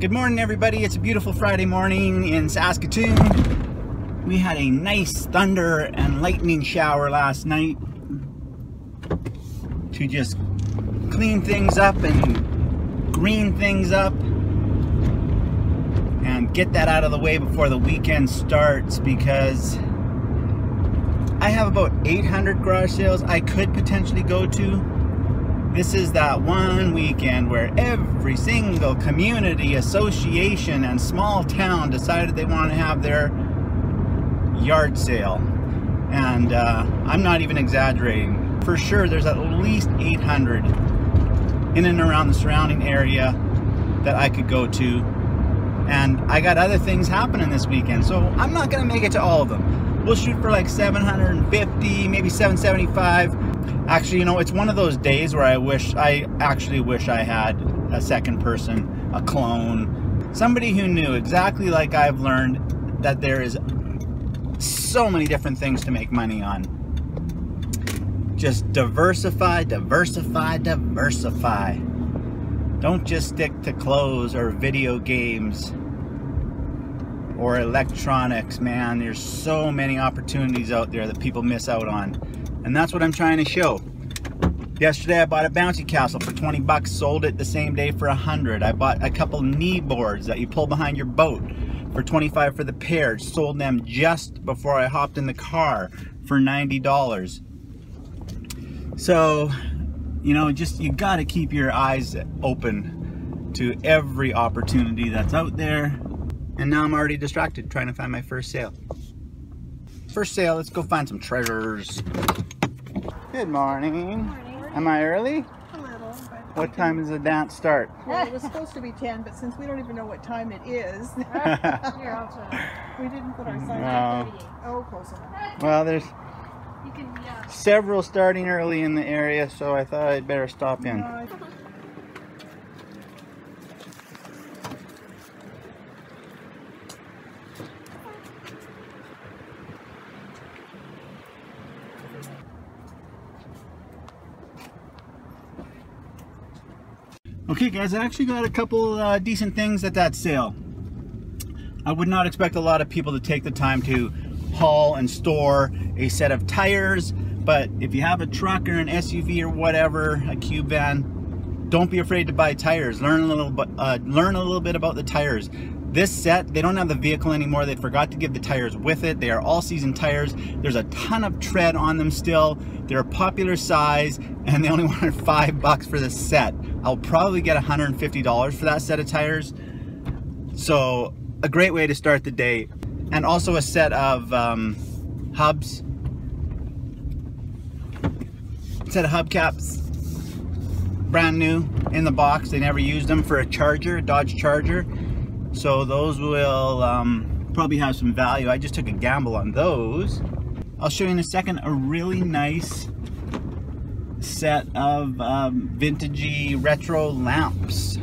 Good morning, everybody. It's a beautiful Friday morning in Saskatoon. We had a nice thunder and lightning shower last night to just clean things up and green things up and get that out of the way before the weekend starts, because I have about 800 garage sales I could potentially go to. This is that one weekend where every single community, association, and small town decided they want to have their yard sale. And I'm not even exaggerating. For sure, there's at least 800 in and around the surrounding area that I could go to. And I got other things happening this weekend, so I'm not going to make it to all of them. We'll shoot for like 750, maybe 775. Actually, you know, it's one of those days where I actually wish I had a second person, a clone, somebody who knew exactly like I've learned that there is so many different things to make money on. Just diversify, diversify, diversify. Don't just stick to clothes or video games or electronics, man. There's so many opportunities out there that people miss out on. And that's what I'm trying to show. Yesterday I bought a bouncy castle for 20 bucks, sold it the same day for 100. I bought a couple knee boards that you pull behind your boat for 25 for the pair. Sold them just before I hopped in the car for $90. So, you know, just you gotta keep your eyes open to every opportunity that's out there. And now I'm already distracted trying to find my first sale. First sale, let's go find some treasures. Good morning. Good morning. Am I early? A little, but... What time does the dance start? Well, it was supposed to be 10, but since we don't even know what time it is, we didn't put our sign on. Oh, close enough. Well, there's several starting early in the area, so I thought I'd better stop in. Okay guys, I actually got a couple decent things at that sale. I would not expect a lot of people to take the time to haul and store a set of tires, but if you have a truck or an SUV or whatever, a cube van, don't be afraid to buy tires. Learn a little bit about the tires. This set, they don't have the vehicle anymore. They forgot to give the tires with it. They are all season tires. There's a ton of tread on them still. They're a popular size, and they only wanted $5 for this set. I'll probably get $150 for that set of tires. So a great way to start the day. And also a set of hubs. Set of hubcaps. Brand new in the box. They never used them for a Charger, a Dodge Charger. So those will probably have some value. I just took a gamble on those. I'll show you in a second a really nice set of vintagey retro lamps.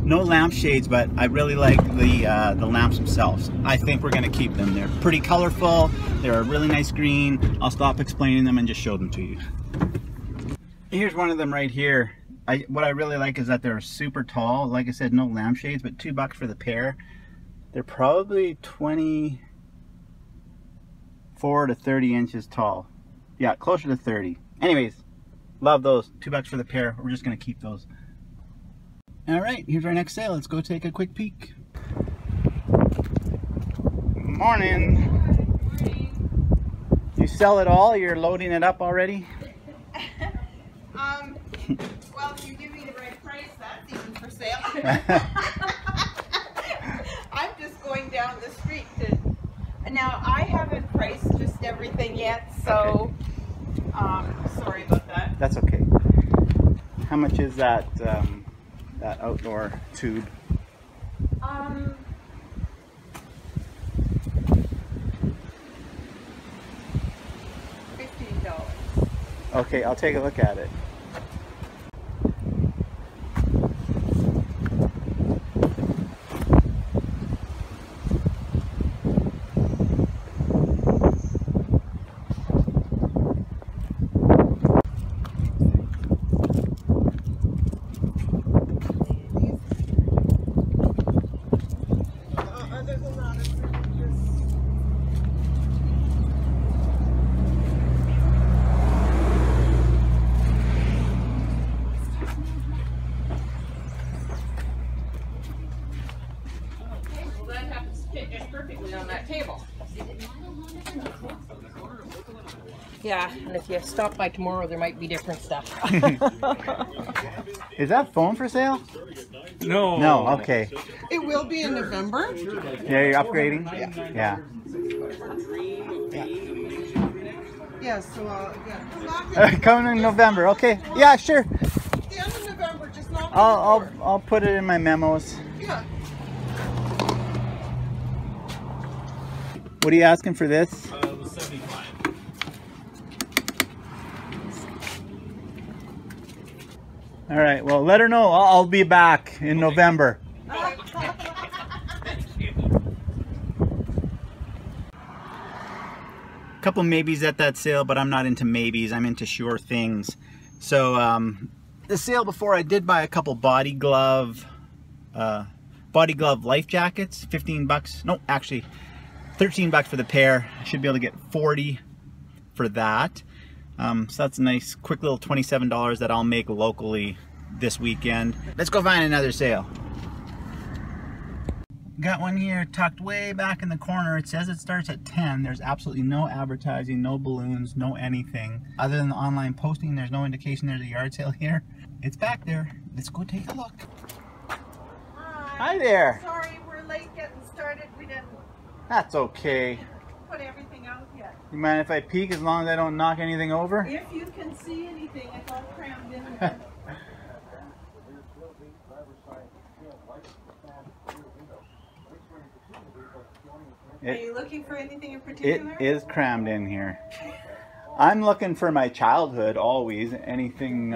No lampshades, but I really like the lamps themselves. I think we're gonna keep them. They're pretty colorful. They're a really nice green. I'll stop explaining them and just show them to you. Here's one of them right here. What I really like is that they're super tall. Like I said, no lampshades, but $2 for the pair. They're probably 24 to 30 inches tall. Yeah, closer to 30. Anyways, love those. $2 for the pair. We're just gonna keep those. All right, here's our next sale. Let's go take a quick peek. Morning. You sell it all? You're loading it up already? Well, if you give me the right price, that's even for sale. I'm just going down the street to... Now, I haven't priced just everything yet, so... Okay. Sorry about that. That's okay. How much is that that outdoor tube? $15. Okay, I'll take a look at it. fit just perfectly on that table. Yeah, and if you stop by tomorrow, there might be different stuff. Is that phone for sale? No. No, okay. It will be in November. Yeah, you're upgrading? Yeah. Yeah, so yeah. Coming in November, okay. Yeah, sure. The end of November, just not. I'll put it in my memos. Yeah. What are you asking for this? 75. All right, well, let her know. I'll be back in November. Couple maybes at that sale, but I'm not into maybes. I'm into sure things. So the sale before, I did buy a couple body glove life jackets. 15 bucks. No, actually 13 bucks for the pair. I should be able to get 40 for that. So that's a nice quick little $27 that I'll make locally this weekend. Let's go find another sale. Got one here tucked way back in the corner. It says it starts at 10. There's absolutely no advertising, no balloons, no anything. Other than the online posting, there's no indication there's a yard sale here. It's back there. Let's go take a look. Hi there. Sorry, we're late getting started. We didn't That's okay. put everything out yet. You mind if I peek as long as I don't knock anything over? If you can see anything, it's all crammed in. Are you looking for anything in It particular? is crammed in here. I'm looking for my childhood always. Anything,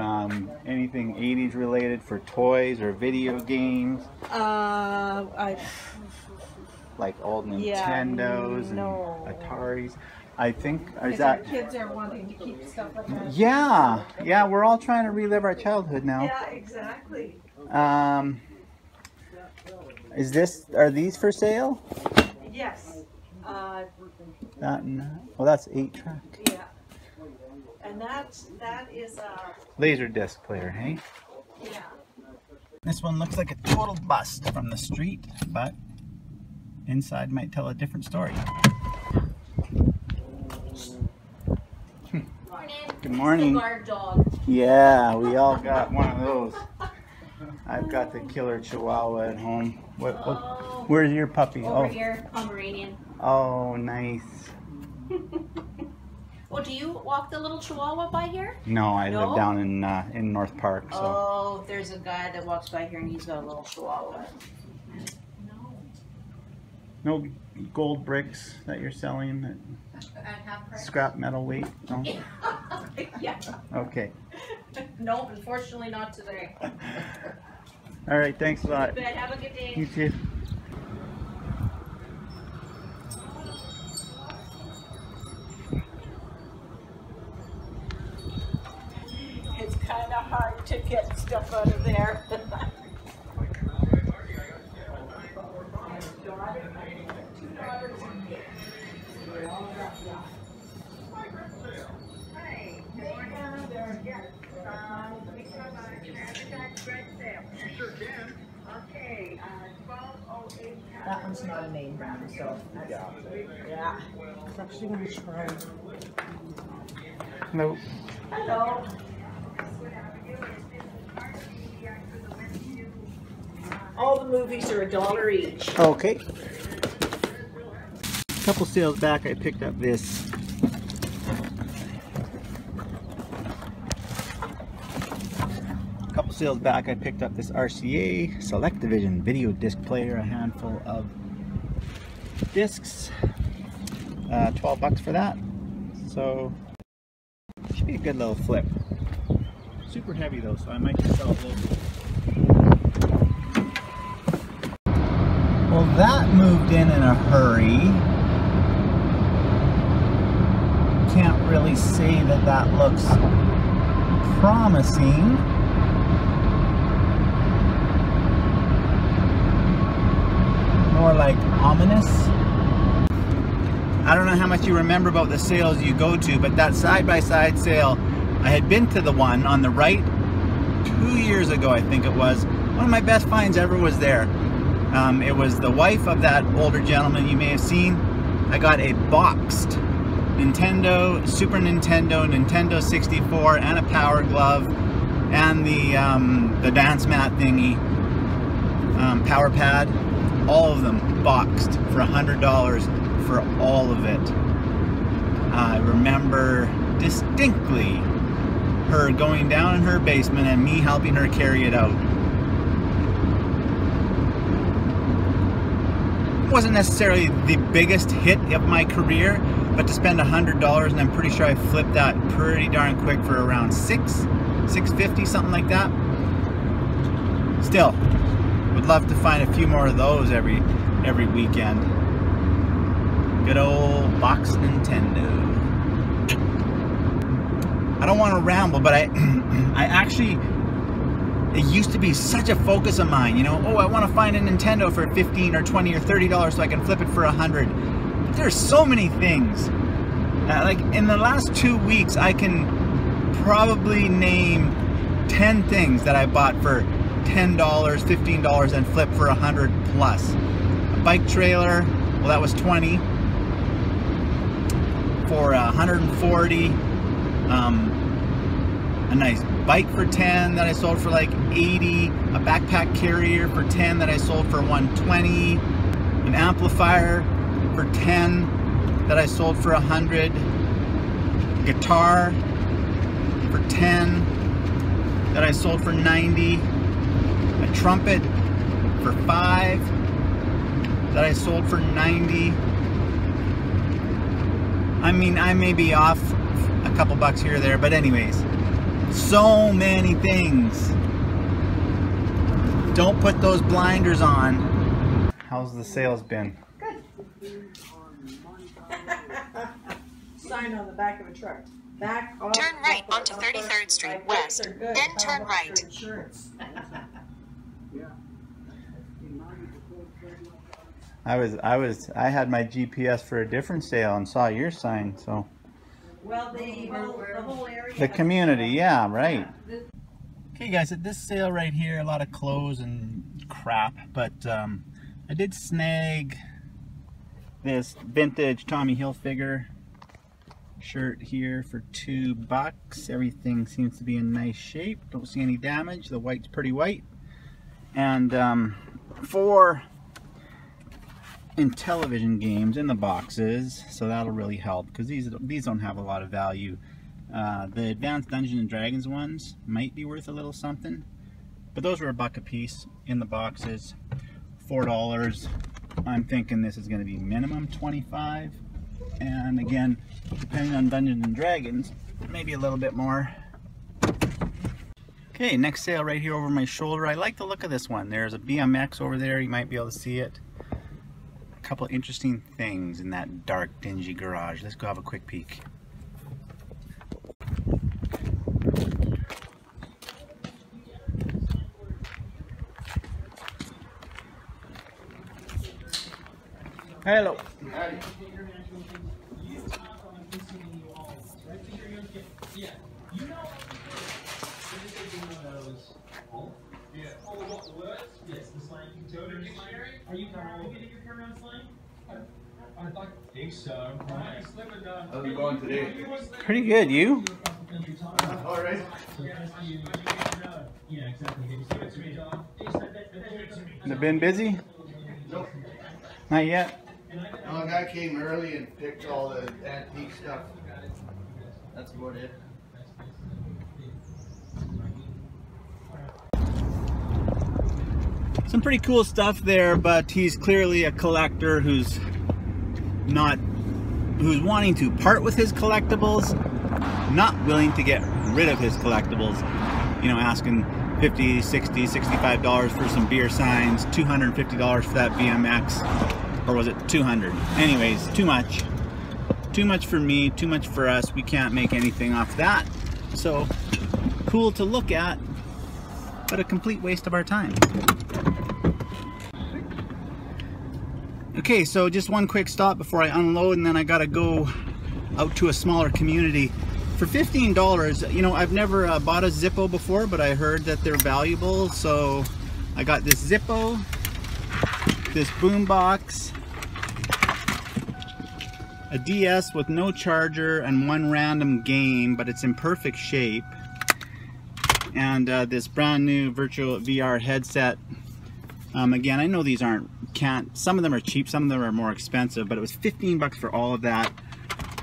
anything 80s related for toys or video games. Like old Nintendos and Ataris. I think is that. Our kids are wanting to keep stuff like that. Yeah, yeah. We're all trying to relive our childhood now. Yeah, exactly. Is this? Are these for sale? Yes. That and that. Well, that's 8-track. Yeah. And that is Laser disc player, hey? yeah. This one looks like a total bust from the street, but inside might tell a different story. Good morning. Guard dog. Yeah, we all got one of those. I've got the killer Chihuahua at home. Where's your puppy? Over here, Pomeranian. Oh, nice. Oh, do you walk the little Chihuahua by here? No, I live down in North Park. So. Oh, there's a guy that walks by here and he's got a little Chihuahua. No gold bricks that you're selling that scrap metal weight? No? Yeah. Okay. No, unfortunately not today. All right, thanks a lot. Have a good day. You too. It's kind of hard to get stuff out of there. That one's not a name brand, so yeah. It's actually going to try. Nope. Hello. All the movies are $1 each. Okay. A couple sales back, I picked up this. Sales back, I picked up this RCA Select Division video disc player, a handful of discs, 12 bucks for that. So should be a good little flip. Super heavy though, so I might just sell it locally. Well, that moved in a hurry. Can't really say that that looks promising. More like ominous. I don't know how much you remember about the sales you go to, but that side-by-side sale, I had been to the one on the right 2 years ago, I think it was. One of my best finds ever was there. It was the wife of that older gentleman you may have seen. I got a boxed Nintendo, Super Nintendo, Nintendo 64, and a Power Glove, and the dance mat thingy, Power Pad. All of them boxed for $100 for all of it. I remember distinctly her going down in her basement and me helping her carry it out. It wasn't necessarily the biggest hit of my career, but to spend $100, and I'm pretty sure I flipped that pretty darn quick for around $650, something like that. Still, would love to find a few more of those every weekend. Good old box Nintendo. I don't want to ramble, but I actually, it used to be such a focus of mine, you know. Oh, I want to find a Nintendo for $15 or $20 or $30 so I can flip it for $100. There's so many things. Like in the last 2 weeks, I can probably name 10 things that I bought for $10, $15 and flipped for $100 plus. A bike trailer, well, that was $20 for $140. A nice bike for $10 that I sold for like $80. A backpack carrier for $10 that I sold for $120. An amplifier for $10 that I sold for $100. Guitar for $10 that I sold for $90. A trumpet for $5 that I sold for $90. I mean, I may be off a couple bucks here or there, but anyways, so many things. Don't put those blinders on. How's the sales been? Sign on the back of a truck. Back off. Turn right onto 33rd Street West, then turn right. I had my GPS for a different sale and saw your sign, so. Well, the whole area. The community, yeah, right. Okay guys, at this sale right here, a lot of clothes and crap, but I did snag this vintage Tommy Hilfiger shirt here for $2. Everything seems to be in nice shape. Don't see any damage. The white's pretty white. And for Intellivision games in the boxes, so that'll really help because these don't have a lot of value. The Advanced Dungeons and Dragons ones might be worth a little something, but those were $1 a piece in the boxes. $4. I'm thinking this is going to be minimum $25, and again, depending on Dungeons and Dragons, maybe a little bit more. Okay, next sale right here over my shoulder. I like the look of this one. There's a BMX over there. You might be able to see it. Couple interesting things in that dark, dingy garage. Let's go have a quick peek. Hello. Howdy. Are you getting your camera on slang? I think so. How's it going today? Pretty good, you? All right. Yeah, exactly. Have been busy? Nope. Not yet. No, a guy came early and picked all the antique stuff. That's about it. Some pretty cool stuff there, but he's clearly a collector who's wanting to part with his collectibles, not willing to get rid of his collectibles. You know, asking $50, $60, $65 for some beer signs, $250 for that BMX, or was it $200? Anyways, too much. Too much for me, too much for us. We can't make anything off that. So, cool to look at, but a complete waste of our time. Okay, so just one quick stop before I unload, and then I gotta go out to a smaller community. For $15, you know, I've never bought a Zippo before, but I heard that they're valuable, so I got this Zippo. this boom box, a DS with no charger and one random game, but it's in perfect shape, and this brand new virtual VR headset. Again, I know these some of them are cheap, some of them are more expensive, but it was 15 bucks for all of that.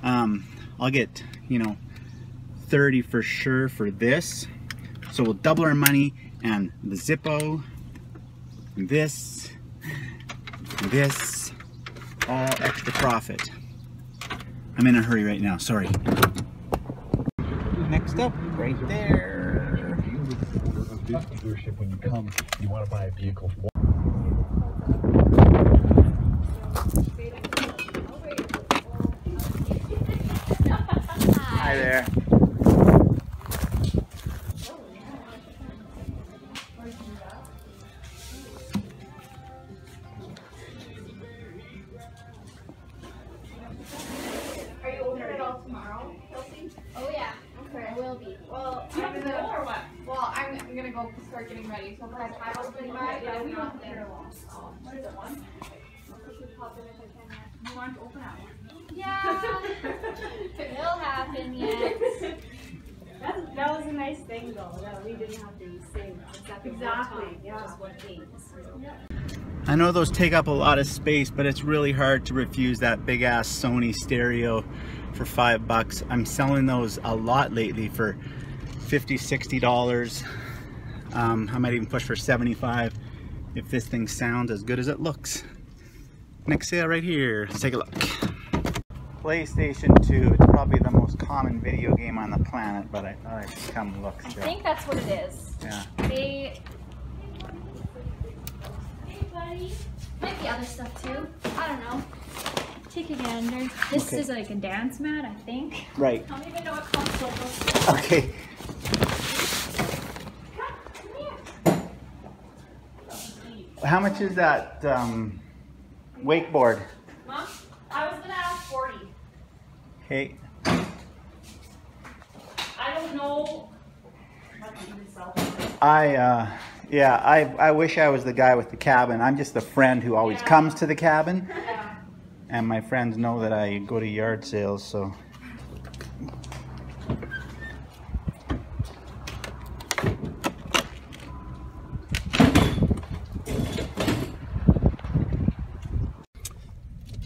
I'll get, you know, 30 for sure for this. So we'll double our money, and the Zippo, this, all extra profit. I'm in a hurry right now, sorry. Next up, right there. Dealership, when you come, you want to buy a vehicle. Hi there. Are you open at all tomorrow, Kelsey? Oh yeah, okay, I will be. Well, I'm gonna go or what? Well, I'm gonna go start getting ready. So if I have open by, yeah, we don't there. What is it, one? You want to open at one? Yeah, it'll happen yet. That was a nice thing though, that we didn't have to say exactly. Yeah. Just what means. I know those take up a lot of space, but it's really hard to refuse that big ass Sony stereo for $5. I'm selling those a lot lately for $50, $60. I might even push for $75 if this thing sounds as good as it looks. Next sale right here. Let's take a look. PlayStation 2. It's probably the most common video game on the planet, but I thought I'd come look. I think that's what it is. Yeah. Hey buddy. Might be other stuff too. I don't know. Take a gander. This is like a dance mat, I think. Right. I don't even know what console it is. Okay. How much is that wakeboard? Mom, I was gonna ask 40. Okay. I don't know what to even sell. I wish I was the guy with the cabin. I'm just the friend who always comes to the cabin. Yeah. And my friends know that I go to yard sales, so.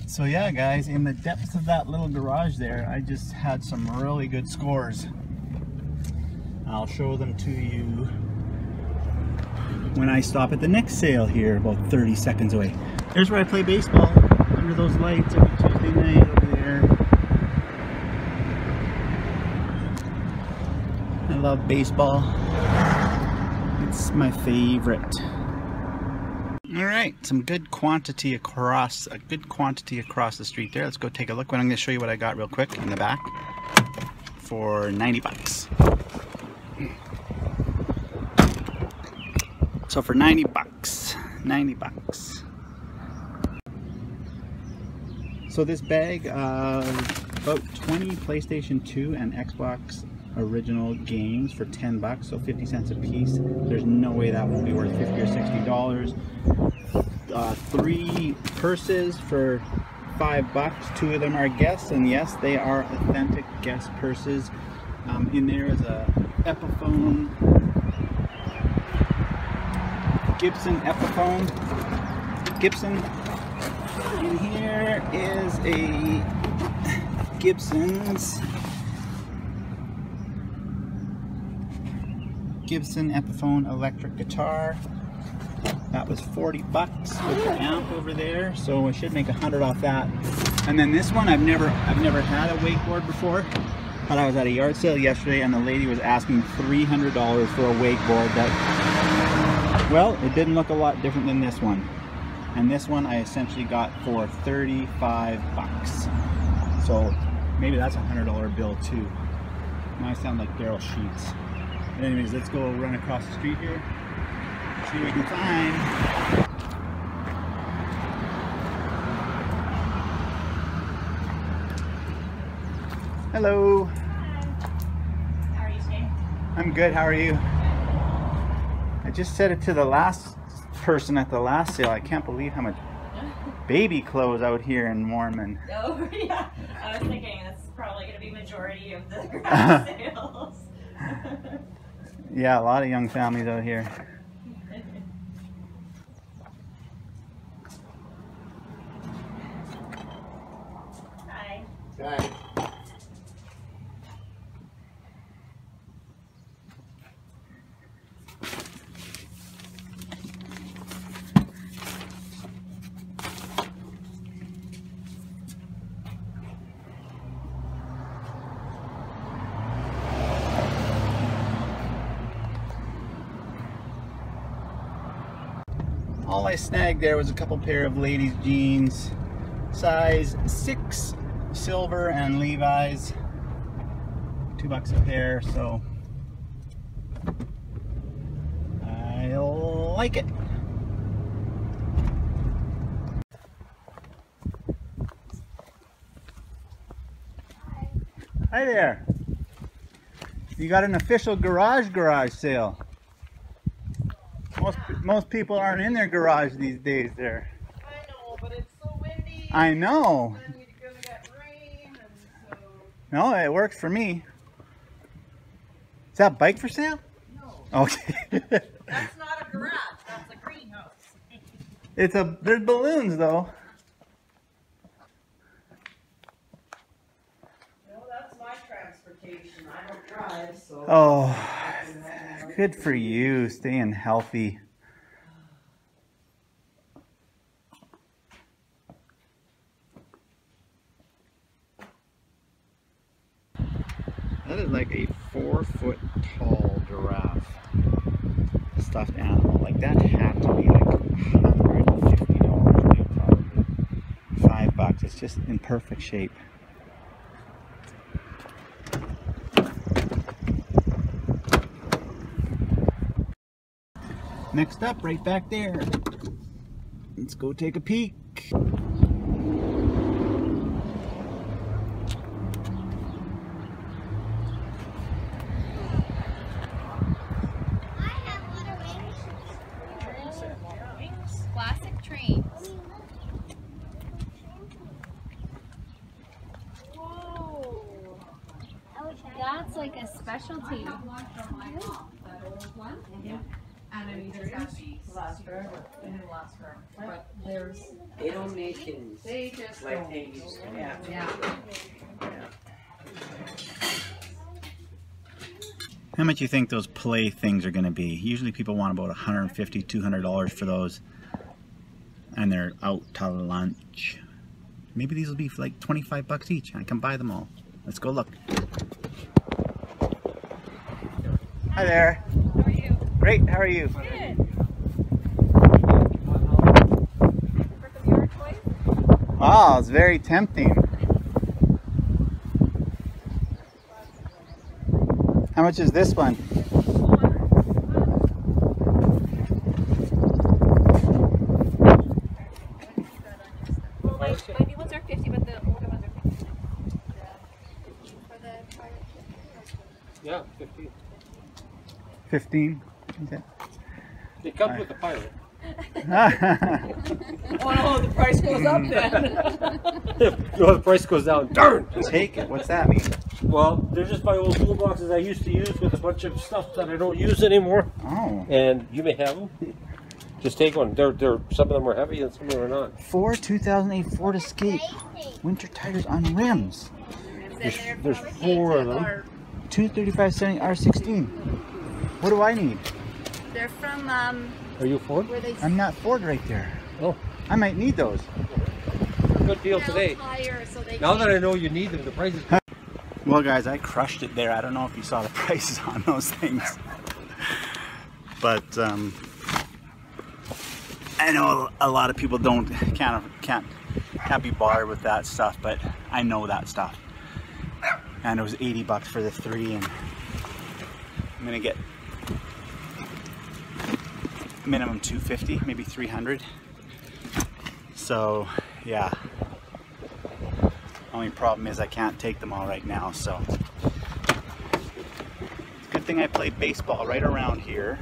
So yeah, guys, in the depths of that little garage there, I just had some really good scores. I'll show them to you when I stop at the next sale here, about 30 seconds away. There's where I play baseball, under those lights every Tuesday night over there. I love baseball. It's my favorite. All right, some good quantity across the street there. Let's go take a look. I'm going to show you what I got real quick in the back for 90 bucks. So for 90 bucks. So this bag of about 20 PlayStation 2 and Xbox original games for 10 bucks, so 50 cents a piece. There's no way that won't be worth $50 or $60. 3 purses for $5. 2 of them are Guess, and yes, they are authentic Guess purses. In there is a Epiphone, Gibson Epiphone. In here is a Gibson Epiphone electric guitar. That was 40 bucks with the amp over there, so I should make 100 off that. And then this one, I've never had a wakeboard before, but I was at a yard sale yesterday and the lady was asking $300 for a wakeboard that, well, it didn't look a lot different than this one. And this one I essentially got for 35 bucks. So maybe that's a $100 bill too. Now I sound like Daryl Sheets. But anyways, let's go run across the street here. See what we can find. Hello. Hi. How are you today? I'm good, how are you? I just said it to the last person at the last sale. I can't believe how much baby clothes out here in Mormon. Oh, yeah. I was thinking that's probably going to be majority of the garage sales. Yeah, a lot of young families out here. Hi. Hi. All I snagged there was a couple pair of ladies jeans, size 6, silver and Levi's, $2 a pair, so I like it. Hi there. You got an official garage sale. Most people aren't in their garage these days there. I know, but it's so windy. I know. And then you're gonna get rain, and so. No, it works for me. Is that bike for sale? No. Okay. That's not a garage. That's a greenhouse. There's balloons though. No, that's my transportation. I don't drive, so. Oh, good for you, staying healthy. That is like a 4-foot tall giraffe stuffed animal. Like that had to be like $150 new, probably $5. It's just in perfect shape. Next up, right back there. Let's go take a peek. Classic trains. Whoa. That's like a specialty. And I mean, there is last forever. It will last forever. But there's. They don't make things They just like don't. they used to. Yeah. How much do you think those play things are going to be? Usually people want about $150, $200 for those, and they're out to lunch. Maybe these will be for like 25 bucks each. I can buy them all. Let's go look. Hi there. How are you? Great, how are you? Good. Wow, it's very tempting. How much is this one? Well, my new ones are 50, but the older ones are 50. For the fire. Yeah, 15. 15? Okay. It comes with the pilot. Oh no, the price goes up then. No, the price goes down. Darn! Take it. What's that mean? Well, they're just my old toolboxes I used to use with a bunch of stuff that I don't use anymore. Oh. And you may have them. Just take one. They're some of them are heavy and some of them are not. 4 2008 Ford Escape. Winter tires on rims. There's 4 of them. 235/70 R16. What do I need? They're from, Are you Ford? where they I'm not Ford right there. Oh, I might need those. good deal today. tires, so they Now that I know you need them, the price is. Well guys, I crushed it there. I don't know if you saw the prices on those things. But I know a lot of people can't be bothered with that stuff, but I know that stuff. And it was 80 bucks for the 3, and I'm gonna get minimum 250, maybe 300. So yeah. Only problem is I can't take them all right now, so it's a good thing I play baseball right around here.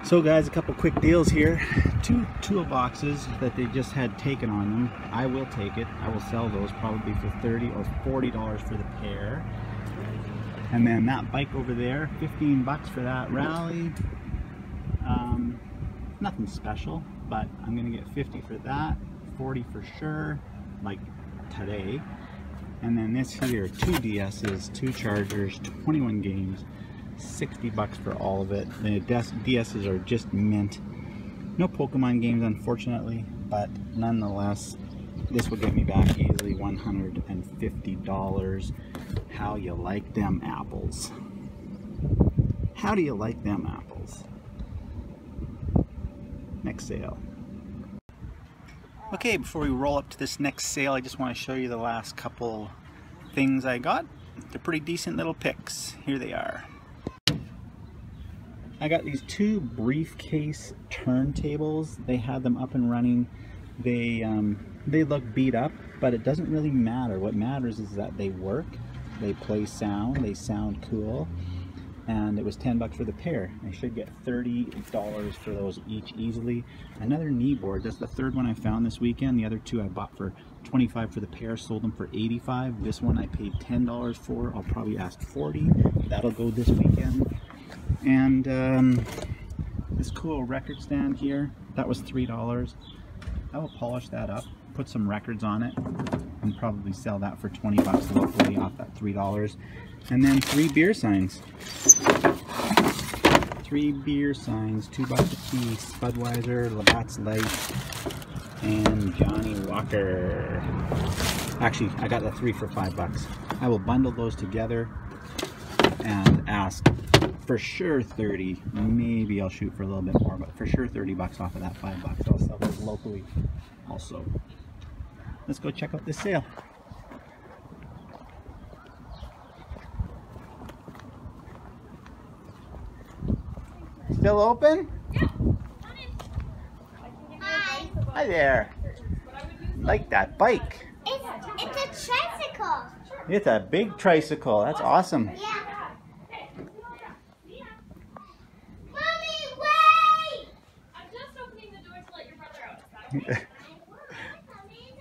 So guys, a couple quick deals here. 2 toolboxes that they just had taken on them. I will take it. I will sell those probably for $30 or $40 for the pair. And then that bike over there, 15 bucks for that rally. Nothing special, but I'm gonna get 50 for that, 40 for sure, like today. And then this here, 2 DS's, 2 chargers, 21 games, 60 bucks for all of it. The DS's are just mint. No Pokemon games, unfortunately, but nonetheless, this will get me back easily $150. How you like them apples? How do you like them apples? Next sale. Okay, before we roll up to this next sale, I just want to show you the last couple things I got. They're pretty decent little picks. Here they are. I got these 2 briefcase turntables. They had them up and running. They look beat up, but it doesn't really matter. What matters is that they work, they play sound, they sound cool, and it was 10 bucks for the pair. I should get $30 for those each easily. Another knee board. That's the 3rd one I found this weekend. The other 2 I bought for 25 for the pair, sold them for 85. This one I paid $10 for. I'll probably ask 40. That'll go this weekend. And this cool record stand here, that was $3. I will polish that up, put some records on it, and probably sell that for 20 bucks locally off that $3. And then 3 beer signs. 3 beer signs, 2 bucks a piece. Budweiser, Labatt's Light, and Johnny Walker. Actually, I got the 3 for 5 bucks. I will bundle those together and ask for sure 30. Maybe I'll shoot for a little bit more, but for sure 30 bucks off of that 5 bucks. I'll sell those locally also. Let's go check out this sale. Still open? Yeah. Hi. Hi there. Like that bike. It's a tricycle. It's a big tricycle. That's awesome. Yeah. Mommy, wait! I'm just opening the door to let your brother out. Is that okay?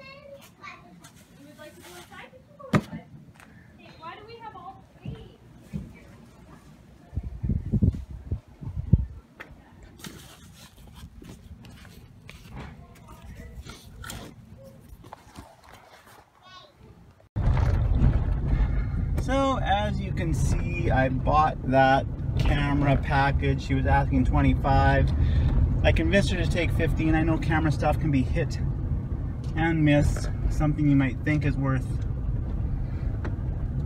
You would like to go inside? You can go inside. Hey, why do we have all 3? So as you can see, I bought that camera package. She was asking 25. I convinced her to take 15. I know camera stuff can be hit and miss. Something you might think is worth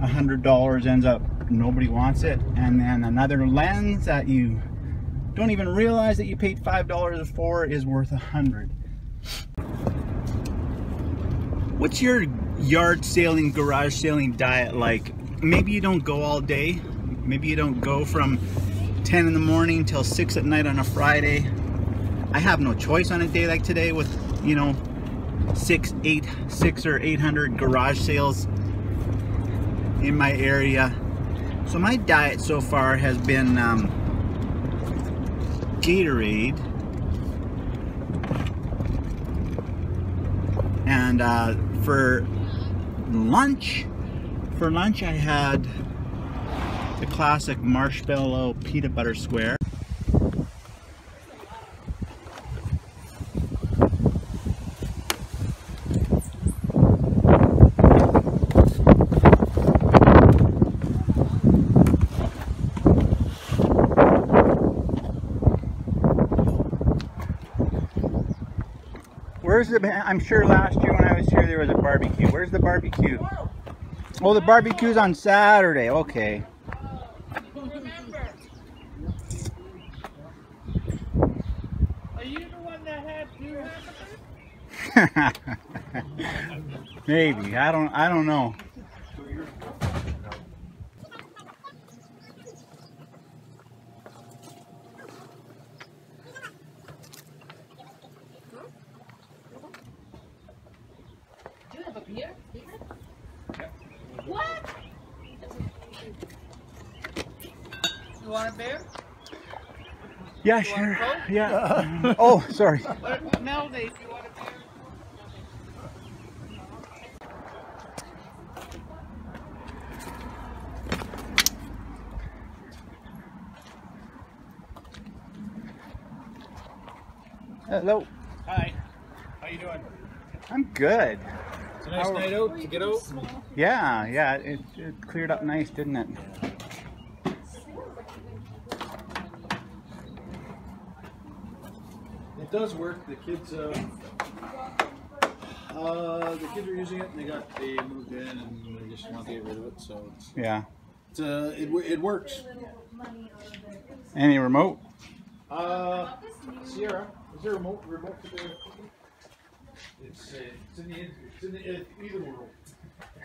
$100 ends up nobody wants it, and then another lens that you don't even realize that you paid $5 for is worth $100. What's your yard sailing, garage sailing diet like? Maybe you don't go all day. Maybe you don't go from 10 in the morning till 6 at night on a Friday. I have no choice on a day like today with, you know, 6 or 800 garage sales in my area. So my diet so far has been Gatorade and for lunch I had the classic marshmallow peanut butter square. Where's the, I'm sure last year when I was here there was a barbecue. Where's the barbecue? Oh, the barbecue's on Saturday. Okay. Are you the one that had Maybe. I don't know. Do you have a beer? What? You want a beer? Yeah, sure. Yeah. Oh, sorry. No, they. Hello. Hi. How you doing? I'm good. It's a nice night out to get out. Yeah, yeah. It cleared up nice, didn't it? It does work. The kids are using it, and they moved in, and they just want to get rid of it. So it's, Yeah. it works. Any remote? Sierra, is there a remote for the? It's in either world.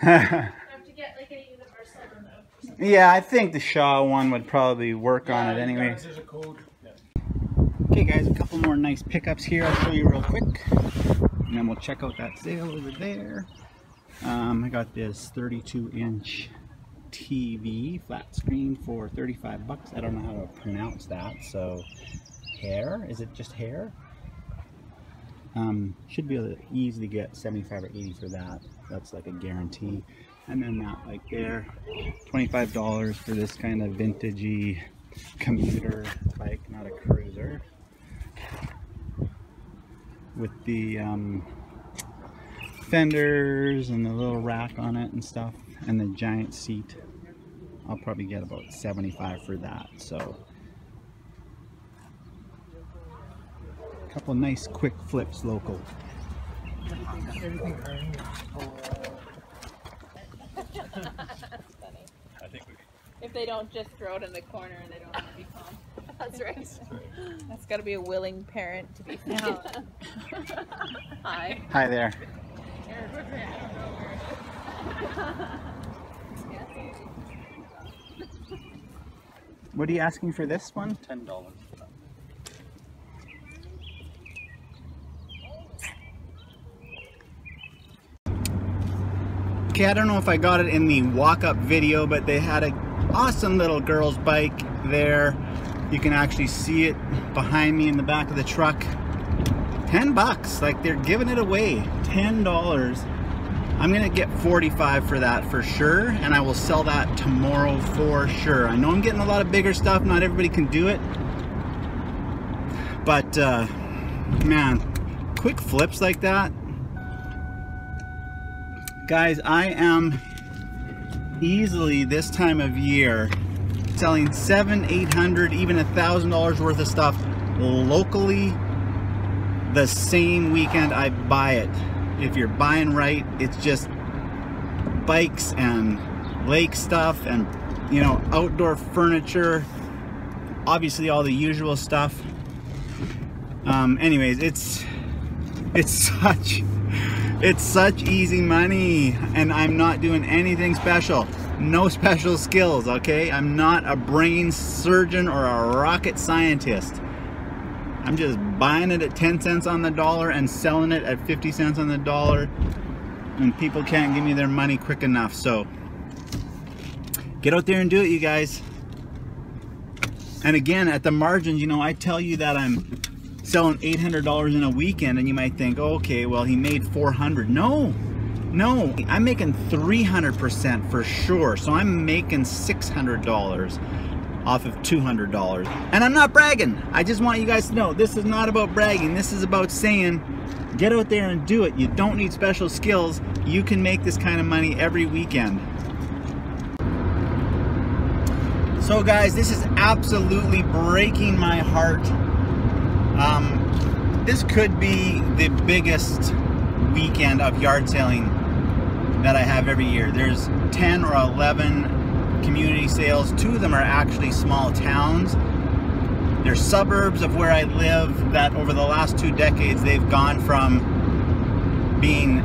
have to get like a universal remote. Yeah, I think the Shaw one would probably work on it anyway. There's a code. Okay guys, a couple more nice pickups here I'll show you real quick. And then we'll check out that sale over there. I got this 32-inch TV flat screen for 35 bucks. I don't know how to pronounce that. So, hair? Is it just hair? Should be able to easily get 75 or 80 for that. That's like a guarantee. And then that like there, $25 for this kind of vintagey commuter bike, not a cruiser. With the fenders and the little rack on it and stuff, and the giant seat. I'll probably get about 75 for that. So a couple nice quick flips local. If they don't just throw it in the corner and they don't want to be calm. That's right. That's got to be a willing parent to be found. Hi. Hi there. What are you asking for this one? $10. Okay, I don't know if I got it in the walk-up video, but they had an awesome little girl's bike there. You can actually see it behind me in the back of the truck. 10 bucks, like they're giving it away. $10. I'm gonna get 45 for that for sure, and I will sell that tomorrow for sure. I know I'm getting a lot of bigger stuff, not everybody can do it. But man, quick flips like that. Guys, I am easily this time of year selling $700, $800, even $1,000 worth of stuff locally the same weekend I buy it. If you're buying right, it's just bikes and lake stuff and, you know, outdoor furniture, obviously all the usual stuff. Anyways, it's such easy money, and I'm not doing anything special. No special skills, okay? I'm not a brain surgeon or a rocket scientist. I'm just buying it at 10 cents on the dollar and selling it at 50 cents on the dollar, and people can't give me their money quick enough. So get out there and do it, you guys. And again, at the margins, you know, I tell you that I'm selling $800 in a weekend, and you might think, oh, okay, well, he made $400. No, I'm making 300% for sure. So I'm making $600 off of $200. And I'm not bragging. I just want you guys to know, this is not about bragging. This is about saying, get out there and do it. You don't need special skills. You can make this kind of money every weekend. So guys, this is absolutely breaking my heart. This could be the biggest weekend of yard selling that I have every year. There's 10 or 11 community sales. 2 of them are actually small towns. They're suburbs of where I live that over the last 2 decades they've gone from being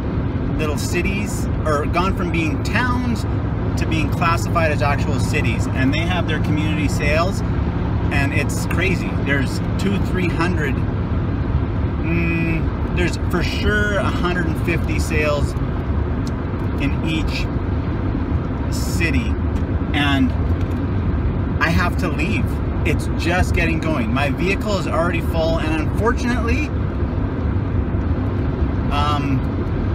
little cities, or gone from being towns to being classified as actual cities, and they have their community sales, and it's crazy. There's 200-300. There's for sure 150 sales in each city, and I have to leave. it's just getting going. My vehicle is already full, and unfortunately,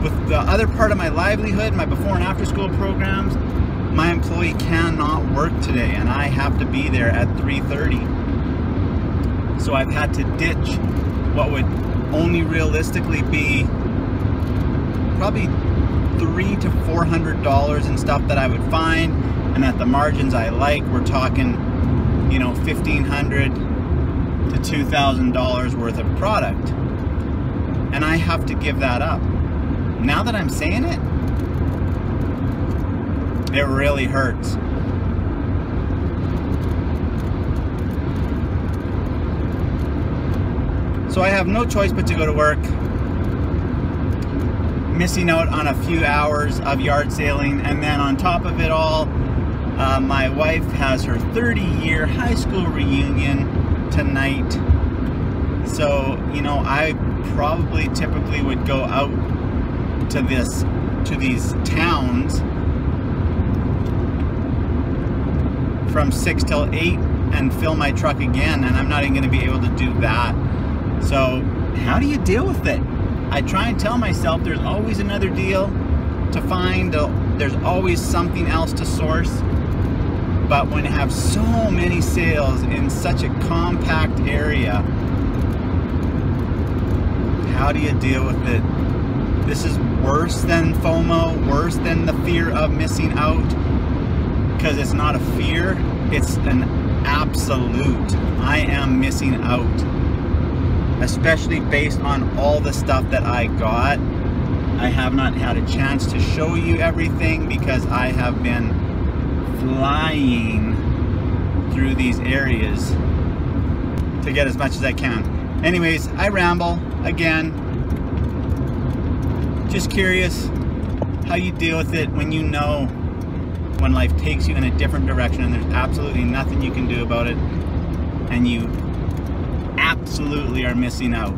with the other part of my livelihood, my before and after school programs, my employee cannot work today, and I have to be there at 3:30. So I've had to ditch what would only realistically be probably $300 to $400 in stuff that I would find, and at the margins I like, we're talking, you know, $1,500 to $2,000 worth of product, and I have to give that up. Now that I'm saying it, it really hurts. So I have no choice but to go to work, missing out on a few hours of yard sailing, and then on top of it all, my wife has her 30-year high school reunion tonight. So, you know, I probably typically would go out to these towns from 6 till 8 and fill my truck again, and I'm not even going to be able to do that. So how do you deal with it? I try and tell myself there's always another deal to find, there's always something else to source, but when you have so many sales in such a compact area, how do you deal with it? This is worse than FOMO, worse than the fear of missing out, because it's not a fear, it's an absolute. I am missing out, especially based on all the stuff that I got. I have not had a chance to show you everything because I have been flying through these areas to get as much as I can. Anyways, I ramble again. Just curious how you deal with it when you know when life takes you in a different direction and there's absolutely nothing you can do about it, and you absolutely are missing out.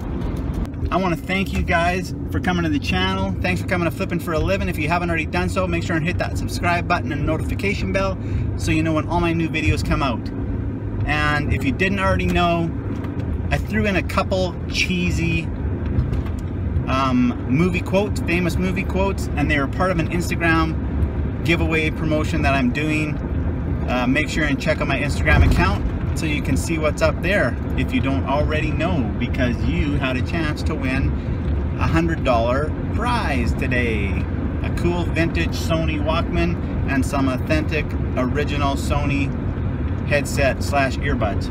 I want to thank you guys for coming to the channel. Thanks for coming to Flipping for a Living. If you haven't already done so, make sure and hit that subscribe button and notification bell so you know when all my new videos come out. And if you didn't already know, I threw in a couple cheesy movie quotes, famous movie quotes, and they were part of an Instagram giveaway promotion that I'm doing. Make sure and check out my Instagram account so you can see what's up there if you don't already know, because you had a chance to win a $100 prize today. A cool vintage Sony Walkman and some authentic original Sony headset / earbuds.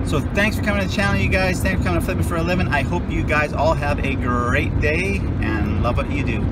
So thanks for coming to the channel, you guys. Thanks for coming to Flipping for a Living. I hope you guys all have a great day and love what you do.